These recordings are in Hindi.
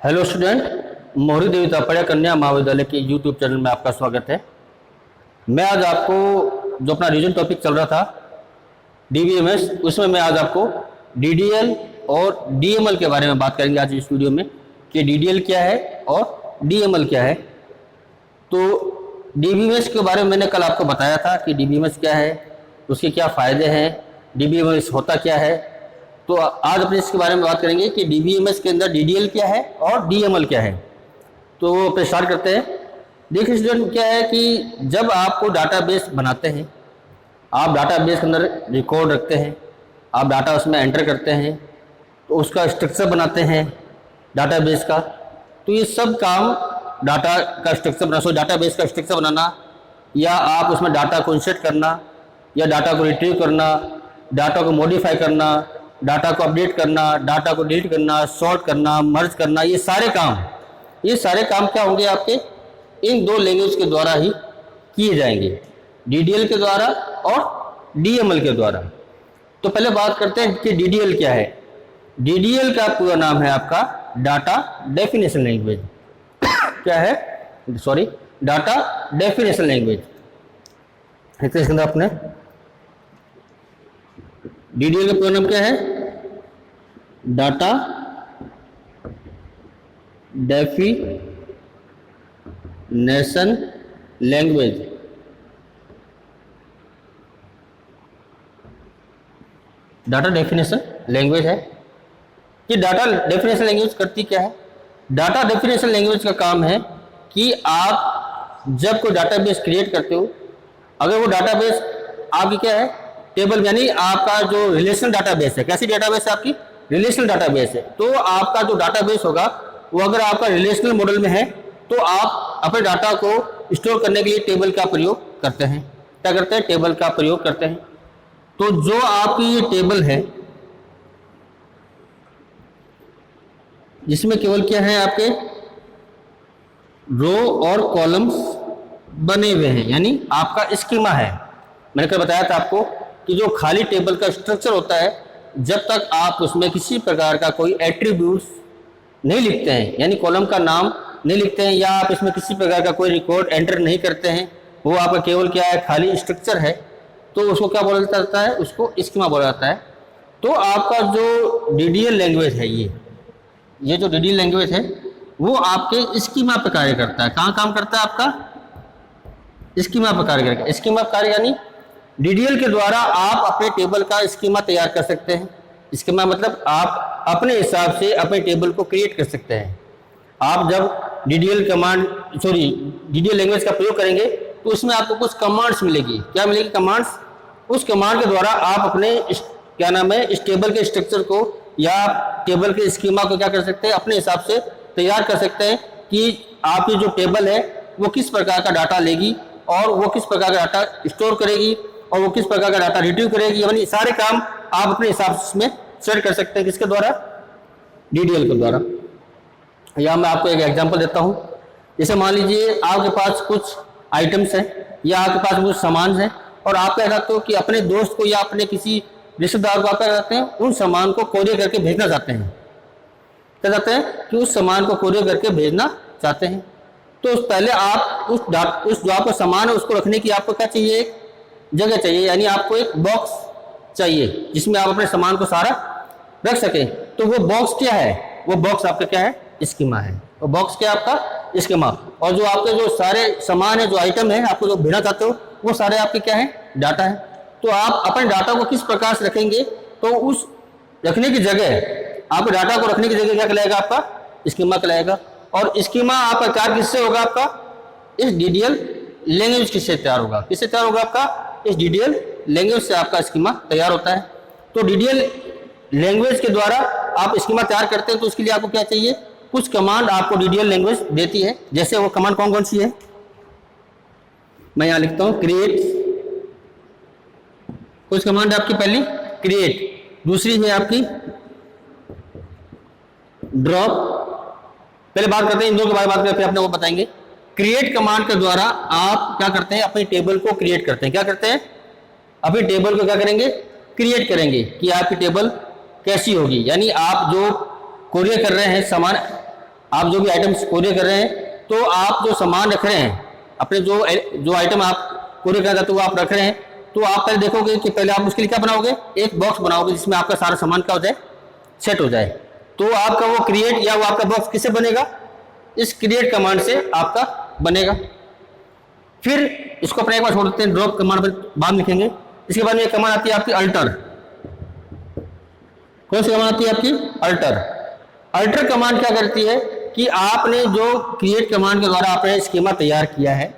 हेलो स्टूडेंट, मोहरी देवी तापड़िया कन्या महाविद्यालय के यूट्यूब चैनल में आपका स्वागत है। मैं आज आपको जो अपना रीजन टॉपिक चल रहा था डीबीएमएस, उसमें मैं आज आपको डीडीएल और डीएमएल के बारे में बात करेंगे आज इस वीडियो में कि डीडीएल क्या है और डीएमएल क्या है। तो डीबीएमएस के बारे में मैंने कल आपको बताया था कि डीबीएमएस क्या है, उसके क्या फ़ायदे हैं, डीबीएमएस होता क्या है। तो आज अपने इसके बारे में बात करेंगे कि डीबीएमएस के अंदर डीडीएल क्या है और डीएमएल क्या है। तो अपने स्टार्ट करते हैं। देखिए स्टूडेंट, क्या है कि जब आपको डाटाबेस बनाते हैं, आप डाटाबेस के अंदर रिकॉर्ड रखते हैं, आप डाटा उसमें एंटर करते हैं, तो उसका स्ट्रक्चर बनाते हैं डाटाबेस का। तो ये सब काम डाटा का स्ट्रक्चर बना, डाटाबेस का स्ट्रक्चर बनाना, या आप उसमें डाटा को इंसर्ट करना, या डाटा को रिट्रीव करना, डाटा को मॉडिफाई करना, डाटा को अपडेट करना, डाटा को डिलीट करना, सॉर्ट करना, मर्ज करना, ये सारे काम क्या होंगे आपके इन दो लैंग्वेज के द्वारा ही किए जाएंगे, डीडीएल के द्वारा और डीएमएल के द्वारा। तो पहले बात करते हैं कि डीडीएल क्या है। डीडीएल का पूरा नाम है आपका डाटा डेफिनेशन लैंग्वेज। क्या है? Sorry, data definition language. इसके अंदर अपने डीडीएल का पूरा नाम क्या है? Data definition language. Data definition language है। कि डाटा डेफिनेशन लैंग्वेज करती क्या है? डाटा डेफिनेशन लैंग्वेज का काम है कि आप जब कोई डाटाबेस क्रिएट करते हो, अगर वो डाटाबेस आपकी क्या है, टेबल, यानी आपका जो रिलेशनल डाटाबेस है, कैसी डाटाबेस है आपकी? रिलेशनल डाटाबेस है। तो आपका जो डाटाबेस होगा वो अगर आपका रिलेशनल मॉडल में है तो आप अपने डाटा को स्टोर करने के लिए टेबल का प्रयोग करते हैं। क्या करते हैं? टेबल का प्रयोग करते हैं। तो जो आपकी ये टेबल है जिसमें केवल क्या है, आपके रो और कॉलम्स बने हुए हैं, यानी आपका स्कीमा है। मैंने कल बताया था आपको कि जो खाली टेबल का स्ट्रक्चर होता है, जब तक आप उसमें किसी प्रकार का कोई एट्रीब्यूट्स नहीं लिखते हैं, यानी कॉलम का नाम नहीं लिखते हैं, या आप इसमें किसी प्रकार का कोई रिकॉर्ड एंटर नहीं करते हैं, वो आपका केवल क्या है, खाली स्ट्रक्चर है, तो उसको क्या बोला जाता है? उसको स्कीमा बोला जाता है। तो आपका जो डीडीएल लैंग्वेज है, ये जो डीडीएल लैंग्वेज है वो आपके स्कीमा पर कार्य करता है। कहाँ काम करता है? आपका स्कीमा पर कार्य करेगा। स्कीमा पर कार्य यानी डीडीएल के द्वारा आप अपने टेबल का स्कीमा तैयार कर सकते हैं। स्कीमा मतलब आप अपने हिसाब से अपने टेबल को क्रिएट कर सकते हैं। आप जब डीडीएल लैंग्वेज का प्रयोग करेंगे तो उसमें आपको कुछ कमांड्स मिलेगी। क्या मिलेगी? कमांड्स। उस कमांड के द्वारा आप अपने क्या नाम है, इस टेबल के स्ट्रक्चर को या टेबल के स्कीमा को क्या कर सकते हैं, अपने हिसाब से तैयार कर सकते हैं कि आपकी जो टेबल है वो किस प्रकार का डाटा लेगी और वो किस प्रकार का डाटा स्टोर करेगी और वो किस प्रकार का डाटा रिट्रीव करेगी। यानी सारे काम आप अपने हिसाब से सेट कर सकते हैं। किसके द्वारा? डीडीएल के द्वारा। या मैं आपको एक एग्जांपल देता हूं। जैसे मान लीजिए आपके पास कुछ आइटम्स हैं या आपके पास कुछ सामान है और आप क्या करते हो कि अपने दोस्त को या अपने किसी रिश्तेदार को आप क्या करते हैं, उन सामान को कोरियर करके भेजना चाहते हैं। क्या चाहते हैं? कि उस सामान को कोरियर करके भेजना चाहते हैं। तो पहले आप उस जो आपका सामान है उसको रखने की आपको क्या चाहिए? एक जगह चाहिए, यानी आपको एक बॉक्स चाहिए जिसमें आप अपने सामान को सारा रख सकें। तो वो बॉक्स क्या है? वो बॉक्स आपका क्या है? स्कीमा है। वो बॉक्स क्या है? आपका स्कीमा। और जो आपके जो सारे सामान है, जो आइटम है, आपको जो भेजना चाहते हो, वो सारे आपके क्या है? डाटा है। तो आप अपने डाटा को किस प्रकार से रखेंगे? तो उस रखने की जगह, आप डाटा को रखने की जगह क्या कहलाएगा? आपका स्कीमा कहलाएगा। और स्कीमा आपका तैयार किससे होगा? आपका इस डीडीएल लैंग्वेज किससे तैयार होगा? किससे तैयार होगा? आपका इस डीडीएल लैंग्वेज से आपका स्कीमा तैयार होता है। तो डीडीएल लैंग्वेज के द्वारा आप स्कीमा तैयार करते हैं, तो उसके लिए आपको क्या चाहिए? कुछ कमांड आपको डीडीएल लैंग्वेज देती है। जैसे वो कमांड कौन कौन सी है? मैं यहाँ लिखता हूँ क्रिएट। कुछ कमांड आपकी पहली क्रिएट, दूसरी है आपकी ड्रॉप। पहले बात करते हैं इन दो के बारे में, बात करते हैं, फिर आपने वो बताएंगे। क्रिएट कमांड के द्वारा आप क्या करते हैं? अपनी टेबल को क्रिएट करते हैं। क्या करते हैं? अपनी टेबल को क्या करेंगे? क्रिएट करेंगे कि आपकी टेबल कैसी होगी। यानी आप जो कोरियर कर रहे हैं सामान, आप जो भी आइटम्स कोरियर कर रहे हैं, तो आप जो सामान रख रहे हैं, अपने जो आइटम आप कोरियर करना चाहते हो वो आप रख रहे हैं, तो आप पहले देखोगे कि पहले आप उसके लिए क्या बनाओगे, एक बॉक्स बनाओगे जिसमें आपका सारा सामान क्या हो जाए, सेट हो जाए। तो आपका वो क्रिएट या वो आपका बॉक्स किससे बनेगा, इस क्रिएट कमांड से आपका बनेगा। फिर इसको अपने एक बार छोड़ देते हैं, ड्रॉप कमांड पर बाद लिखेंगे। इसके बाद में एक कमांड आती है आपकी अल्टर। कौन सी कमांड आती है आपकी, अल्टर। अल्टर कमांड क्या करती है कि आपने जो क्रिएट कमांड के द्वारा आपने स्कीमा तैयार किया है,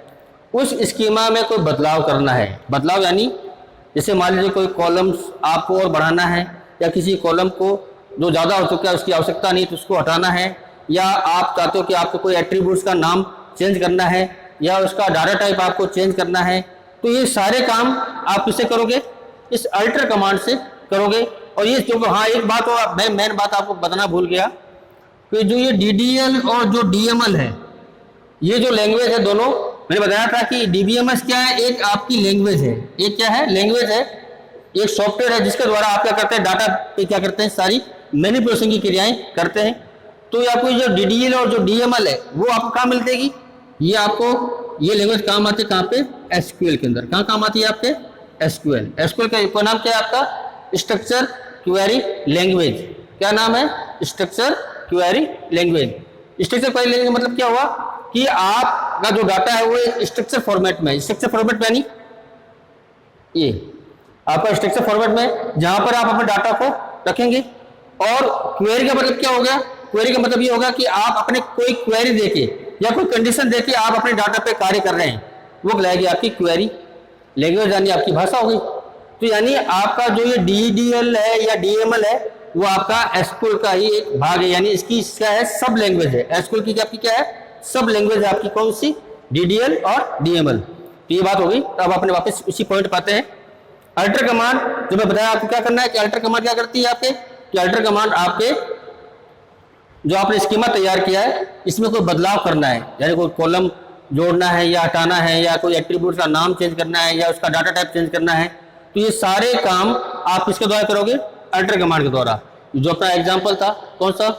उस स्कीमा में कोई बदलाव करना है। बदलाव यानी जैसे मान लीजिए कोई कॉलम्स आपको और बढ़ाना है, या किसी कॉलम को जो ज़्यादा हो चुका है उसकी आवश्यकता नहीं तो उसको हटाना है, या आप चाहते हो कि आपको कोई एट्रीब्यूट्स का नाम चेंज करना है, या उसका डाटा टाइप आपको चेंज करना है, तो ये सारे काम आप किससे करोगे, इस अल्टर कमांड से करोगे। और ये जो हाँ एक बात और मैं मेन बात आपको बताना भूल गया कि जो ये DDL और जो DML है, ये जो लैंग्वेज है दोनों, मैंने बताया था कि DBMS क्या है, एक आपकी लैंग्वेज है, एक क्या है, लैंग्वेज है, एक सॉफ्टवेयर है जिसके द्वारा आप क्या करते हैं, डाटा पे क्या करते हैं, सारी मैनिपुलेशन की क्रियाएं करते हैं। तो ये आपको जो DDL और जो DML है वो आपको कहाँ मिलतेगी, ये आपको ये लैंग्वेज काम आती है कहाँ पे, SQL के अंदर। कहाँ काम आती है आपके, SQL। SQL का नाम क्या है आपका, स्ट्रक्चर क्वेरी लैंग्वेज। क्या नाम है, structure query language. Structure query language मतलब क्या हुआ कि आपका जो डाटा है वो एक स्ट्रक्चर फॉर्मेट में, स्ट्रक्चर फॉर्मेट में यानी ये आपका स्ट्रक्चर फॉर्मेट में, जहां पर आप अपने डाटा को रखेंगे। और क्वेरी का मतलब क्या हो गया, क्वेरी का मतलब ये होगा कि आप अपने कोई क्वेरी देके या कोई कंडीशन देके आप अपने डाटा पे कार्य कर रहे हैं, वो कहलाएगी आपकी क्वेरी लैंग्वेज, यानी आपकी भाषा हो गई। तो यानी आपका जो ये DDL है या DML है वो आपका SQL का ही एक भाग है, यानी इसकी क्या है, सब लैंग्वेज है। SQL की आपकी क्या है, सब लैंग्वेज है आपकी, कौन सी, DDL और DML। तो ये बात हो गई। तो अब अपने वापस उसी पॉइंट पाते हैं। अल्टर कमांड जो मैं बताया आपको क्या करना है कि अल्टर कमांड क्या करती है आपके, कि अल्टर कमांड आपके जो आपने स्कीमा तैयार किया है इसमें कोई बदलाव करना है, यानी कोई कॉलम जोड़ना है या हटाना है, या कोई एट्रीब्यूट का नाम चेंज करना है, या उसका डाटा टाइप चेंज करना है, तो ये सारे काम आप किसके द्वारा करोगे, अल्टर कमांड के द्वारा। जो अपना एग्जाम्पल था कौन सा,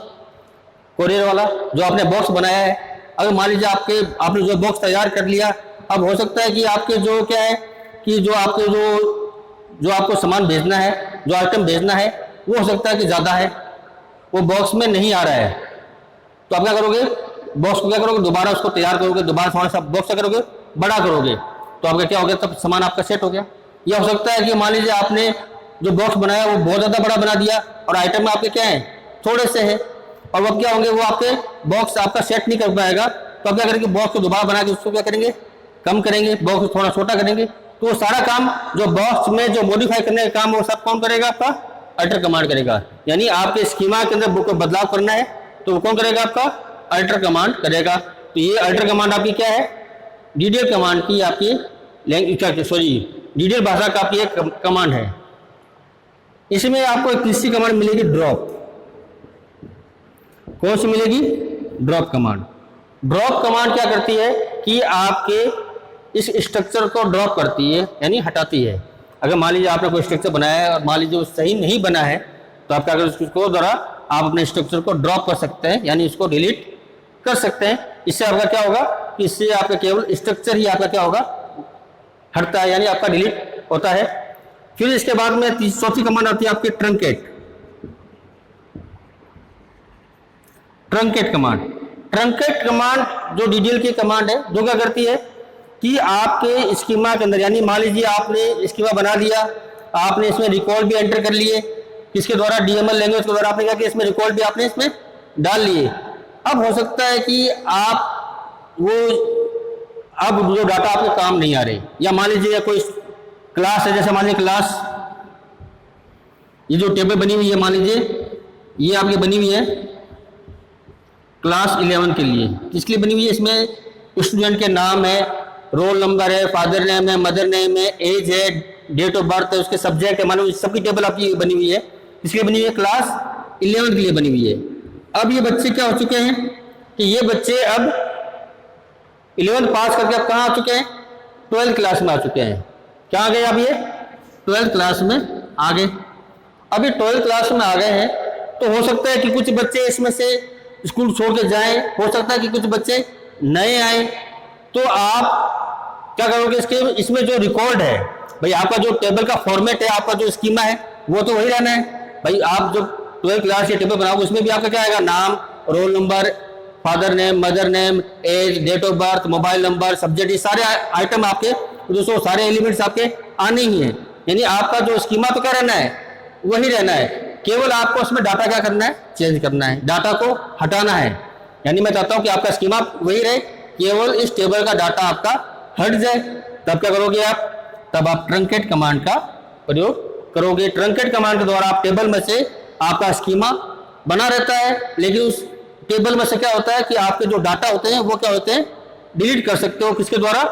कोरियर वाला, जो आपने बॉक्स बनाया है। अगर मान लीजिए आपने जो बॉक्स तैयार कर लिया, अब हो सकता है कि आपके जो क्या है कि जो आपके जो आपको सामान भेजना है, जो आइटम भेजना है, वो हो सकता है कि ज़्यादा है, वो बॉक्स में नहीं आ रहा है। तो आप क्या करोगे, बॉक्स को क्या करोगे, दोबारा उसको तैयार करोगे, दोबारा थोड़ा सा बॉक्स क्या करोगे, बड़ा करोगे, तो आपका क्या हो गया, तब सामान आपका सेट हो गया। या हो सकता है कि मान लीजिए आपने जो बॉक्स बनाया वो बहुत ज़्यादा बड़ा बना दिया और आइटम में आपके क्या है, थोड़े से है, और वो क्या होंगे, वो आपके बॉक्स आपका सेट नहीं कर पाएगा। तो आप क्या करेंगे, बॉक्स को दोबारा बना के उसको क्या करेंगे, कम करेंगे, बॉक्स को थोड़ा छोटा करेंगे। तो वो सारा काम जो बॉक्स में जो मॉडिफाई करने का काम वो सब कौन करेगा, आपका अल्टर कमांड करेगा। यानी आपके स्कीमा के अंदर कोई बदलाव करना है तो वो कौन करेगा, आपका अल्टर कमांड करेगा। तो ये अल्टर कमांड आपकी क्या है, DDL कमांड की आपकी DDL भाषा का आपकी एक कमांड है। इसमें आपको एक तीसरी कमांड मिलेगी, ड्रॉप। कौन सी मिलेगी, ड्रॉप कमांड। ड्रॉप कमांड क्या करती है कि आपके इस स्ट्रक्चर को ड्रॉप करती है, यानी हटाती है। अगर मान लीजिए आपने कोई स्ट्रक्चर बनाया है और मान लीजिए वो सही नहीं बना है, तो आप क्या करें, उसको द्वारा आप अपने स्ट्रक्चर को ड्रॉप कर सकते हैं, यानी इसको डिलीट कर सकते हैं। इससे आपका क्या होगा कि इससे आपका केवल स्ट्रक्चर ही आपका क्या होगा, हटता है, यानी आपका डिलीट होता है। फिर इसके बाद में चौथी कमांड आती है आपकी truncate. Truncate command, truncate command जो DDL की कमांड है, जो क्या करती है कि आपके स्कीमा के अंदर, यानी मान लीजिए आपने स्कीमा बना दिया, आपने इसमें रिकॉर्ड भी एंटर कर लिए, किसके द्वारा, DML लैंग्वेज के द्वारा आपने क्या किया, इसमें रिकॉर्ड भी आपने इसमें डाल लिए। अब हो सकता है कि अब जो डाटा आपके काम नहीं आ रहे, या मान लीजिए कोई क्लास है, जैसे मान लीजिए क्लास, ये जो टेबल बनी हुई है, मान लीजिए ये आपकी बनी हुई है क्लास 11 के लिए। किसके लिए बनी हुई है, इसमें स्टूडेंट के नाम है, रोल नंबर है, फादर नेम है, मदर नेम है, एज है, डेट ऑफ बर्थ है, उसके सब्जेक्ट है, मानो सबकी टेबल आपकी बनी हुई है। इसके लिए बनी हुई है, क्लास 11 के लिए बनी हुई है। अब ये बच्चे क्या हो चुके हैं कि ये बच्चे अब 11 पास करके अब कहाँ आ चुके हैं, 12th क्लास में आ चुके हैं। क्या आ गए, अब ये 12th क्लास में आ गए। अब ये 12th क्लास में आ गए हैं, तो हो सकता है कि कुछ बच्चे इसमें से स्कूल छोड़ के जाएं, हो सकता है कि कुछ बच्चे नए आए, तो आप क्या करोगे, इसमें जो रिकॉर्ड है भाई, आपका जो टेबल का फॉर्मेट है, आपका जो स्कीमा है वो तो वही रहना है भाई। आप जो 12th क्लास या टेबल बनाओगे उसमें भी आपका क्या आएगा, नाम, roll number, father name, mother name, age, date of birth, mobile number, subject, ये सारे आइटम आपके, दोस्तों सारे एलिमेंट्स आपके आने ही हैं। यानी आपका जो स्कीमा तो क्या रहना है, वही रहना है, केवल आपको उसमें डाटा क्या करना है, चेंज करना है, डाटा को हटाना है। यानी मैं चाहता हूं कि आपका स्कीमा वही रहे, केवल इस टेबल का डाटा आपका हट जाए। तब क्या करोगे आप, तब आप ट्रंकेट कमांड का प्रयोग करोगे। ट्रंकेट कमांड के द्वारा आप टेबल में से आपका स्कीमा बना रहता है, लेकिन उस टेबल में से क्या होता है कि आपके जो डाटा होते हैं वो क्या होते हैं, डिलीट कर सकते हो, किसके द्वारा,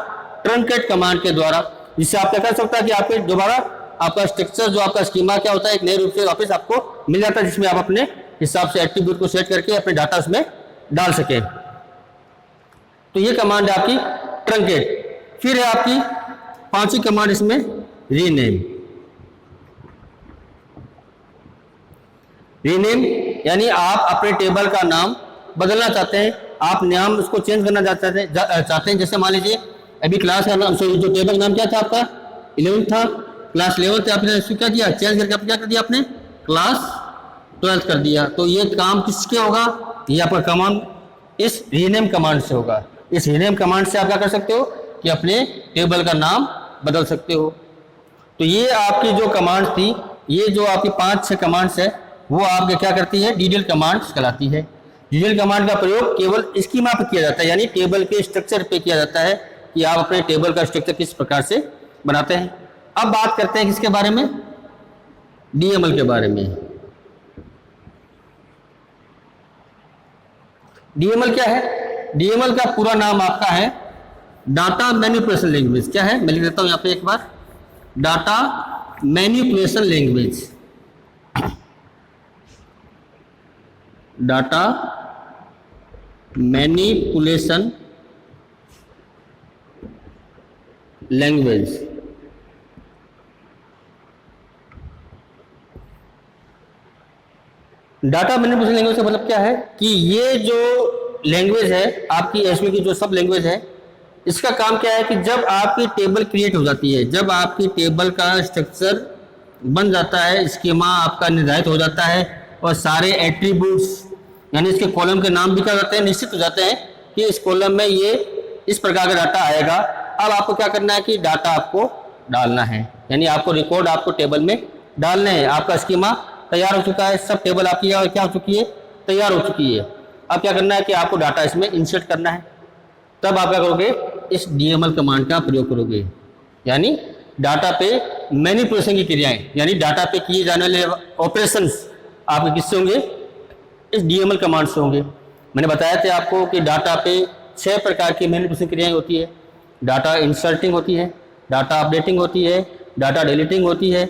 ट्रंकेट कमांड के द्वारा। जिससे आप क्या कर सकता है कि आपके दोबारा आपका स्ट्रक्चर जो आपका स्कीमा क्या होता है, एक नए रूप से वापस आपको मिल जाता है, जिसमें आप अपने हिसाब से एट्रीब्यूट को सेट करके अपने डाटा उसमें डाल सके। तो ये कमांड है आपकी ट्रंकेट। फिर है आपकी पांचवी कमांड इसमें रीनेम। रीनेम यानी आप अपने टेबल का नाम बदलना चाहते हैं, आप नाम उसको चेंज करना चाहते हैं। जैसे मान लीजिए अभी क्लास का नाम, जो टेबल का नाम क्या था आपका, 11 था, क्लास 11 आपने इसको क्या किया, चेंज करके आपने क्या कर दिया, आपने क्लास 12 कर दिया। तो ये काम किसके होगा, ये आपका कमांड इस रीनेम कमांड से होगा। इस रीनेम कमांड से आप क्या कर सकते हो कि अपने टेबल का नाम बदल सकते हो। तो ये आपकी जो कमांड थी, ये जो आपकी 5-6 कमांड्स है, वो आपके क्या करती है, डिटेल कमांड्स कहलाती है। डिटेल कमांड का प्रयोग केवल स्कीमा पे किया जाता है, यानी टेबल के स्ट्रक्चर पे किया जाता है कि आप अपने टेबल का स्ट्रक्चर किस प्रकार से बनाते हैं। अब बात करते हैं किसके बारे में, डीएमएल के बारे में। डीएमएल क्या है, डीएमएल का पूरा नाम आपका है डाटा मैनिपुलेशन लैंग्वेज। क्या है, मैं लिख देता हूं यहां पे एक बार, data manipulation language. Data manipulation language. Data manipulation language का मतलब क्या है कि ये जो लैंग्वेज है आपकी एसक्यूएल की जो सब लैंग्वेज है, इसका काम क्या है कि जब आपकी टेबल क्रिएट हो जाती है, जब आपकी टेबल का स्ट्रक्चर बन जाता है, स्कीमा आपका निर्धारित हो जाता है और सारे एट्रीब्यूट्स यानी इसके कॉलम के नाम भी क्या करते हैं, निश्चित हो जाते हैं कि इस कॉलम में ये इस प्रकार का डाटा आएगा। अब आपको क्या करना है कि डाटा आपको डालना है, यानी आपको रिकॉर्ड आपको टेबल में डालने हैं। आपका स्कीमा तैयार हो चुका है, सब टेबल आपकी क्या हो चुकी है, तैयार हो चुकी है। अब क्या करना है कि आपको डाटा इसमें इंसर्ट करना है। तब आप क्या करोगे, इस डीएमएल कमांड का प्रयोग करोगे, यानी डाटा पे मैनिपुलेशन की क्रियाएं, यानी डाटा पे किए जाने वाले ऑपरेशंस आपके किससे होंगे, इस डीएमएल कमांड से होंगे। मैंने बताया था आपको कि डाटा पे 6 प्रकार की मैनिपुलेशन क्रियाएं होती है। डाटा इंसर्टिंग होती है, डाटा अपडेटिंग होती है, डाटा डिलीटिंग होती है,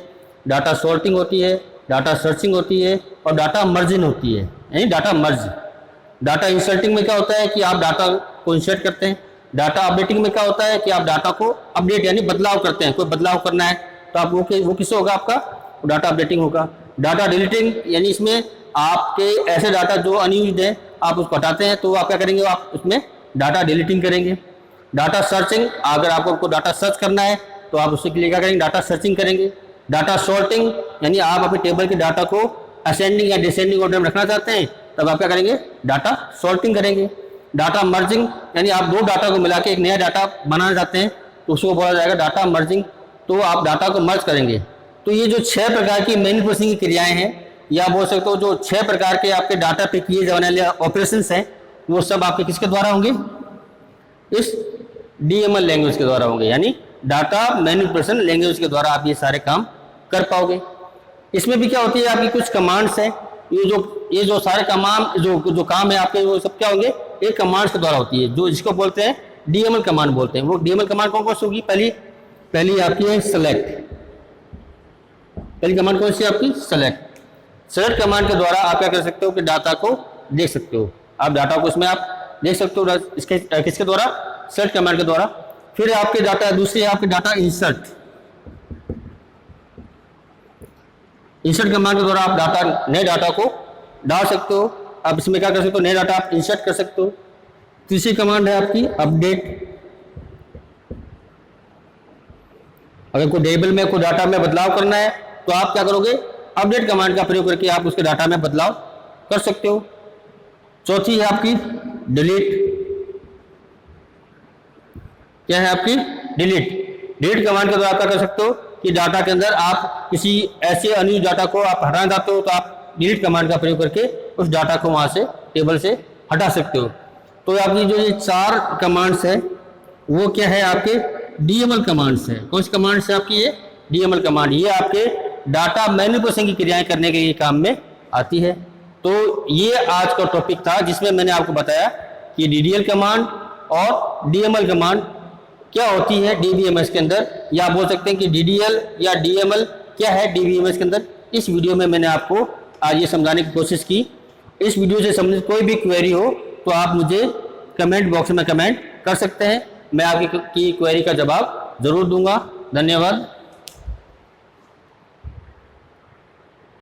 डाटा सॉर्टिंग होती है, डाटा सर्चिंग होती है और डाटा मर्जिंग होती है, यानी डाटा मर्ज। डाटा इंसर्टिंग में क्या होता है कि आप डाटा को इंसर्ट करते हैं। डाटा अपडेटिंग में क्या होता है कि आप डाटा को अपडेट यानी बदलाव करते हैं, कोई बदलाव करना है तो आप वो किससे होगा, आपका डाटा अपडेटिंग होगा। डाटा डिलीटिंग यानी इसमें आपके ऐसे डाटा जो अनयूज्ड है आप उसको हटाते हैं, तो आप क्या करेंगे, आप उसमें डाटा डिलीटिंग करेंगे। डाटा सर्चिंग, अगर आपको डाटा सर्च करना है तो आप उसके लिए क्या करेंगे, डाटा सर्चिंग करेंगे। डाटा सॉर्टिंग यानी आप अपने टेबल के डाटा को असेंडिंग या डिसेंडिंग ऑर्डर में रखना चाहते हैं, तब आप क्या करेंगे, डाटा सॉर्टिंग करेंगे। डाटा मर्जिंग यानी आप दो डाटा को मिला के एक नया डाटा बनाना चाहते हैं तो उसको बोला जाएगा डाटा मर्जिंग, तो आप डाटा को मर्ज करेंगे। तो ये जो 6 प्रकार की मैनिपुलेशन की क्रियाएं हैं, या बोल सकते हो जो 6 प्रकार के आपके डाटा पे किए जाने वाले ऑपरेशंस हैं, वो सब आपके किसके द्वारा होंगे, इस डीएमएल लैंग्वेज के द्वारा होंगे, यानी डाटा मैनिपुलेशन लैंग्वेज के द्वारा आप ये सारे काम कर पाओगे। इसमें भी क्या होती है, आपकी कुछ कमांड्स हैं, ये जो सारे कमांड जो काम है आपके, वो सब क्या होंगे, एक कमांड्स के द्वारा होती है, जो जिसको बोलते हैं डीएमएल कमांड बोलते हैं। वो डीएमएल कमांड कौन कौन सी होगी, पहली आपकी है सेलेक्ट। पहली कमांड कौन सी है आपकी, सेलेक्ट। सेलेक्ट कमांड के द्वारा आप क्या कर सकते हो कि डाटा को देख सकते हो, आप डाटा को इसमें आप देख सकते हो किसके द्वारा, सेलेक्ट कमांड के द्वारा। फिर आपके डाटा, दूसरी आपके डाटा इंसर्ट। इंसर्ट कमांड के द्वारा आप नए डाटा को डाल सकते हो। आप इसमें क्या कर सकते हो, नया डाटा आप इंसर्ट कर सकते हो। तीसरी कमांड है आपकी अपडेट। अगर कोई टेबल में कोई डाटा में बदलाव करना है तो आप क्या करोगे, अपडेट कमांड का प्रयोग करके आप उसके डाटा में बदलाव कर सकते हो। चौथी है आपकी डिलीट। क्या है आपकी डिलीट। डिलीट कमांड के द्वारा आप क्या कर सकते हो कि डाटा के अंदर आप किसी ऐसे अनयूज डाटा को आप हटाना चाहते हो तो आप डिलीट कमांड का प्रयोग करके उस डाटा को वहां से टेबल से हटा सकते हो। तो आपकी जो ये 4 कमांड्स है वो क्या है, आपके डीएमएल कमांड्स है। कौन सी कमांड्स है आपकी, ये डीएमएल कमांड। ये आपके डाटा मैनिपुलेशन की क्रियाएं करने के लिए काम में आती है। तो ये आज का टॉपिक था जिसमें मैंने आपको बताया कि डीडीएल कमांड और डीएमएल कमांड क्या होती है डीबीएमएस के अंदर, या आप बोल सकते हैं कि डीडीएल या डीएमएल क्या है डीबीएमएस के अंदर। इस वीडियो में मैंने आपको आज ये समझाने की कोशिश की। इस वीडियो से संबंधित कोई भी क्वेरी हो तो आप मुझे कमेंट बॉक्स में कमेंट कर सकते हैं, मैं आपकी क्वेरी का जवाब जरूर दूंगा। धन्यवाद।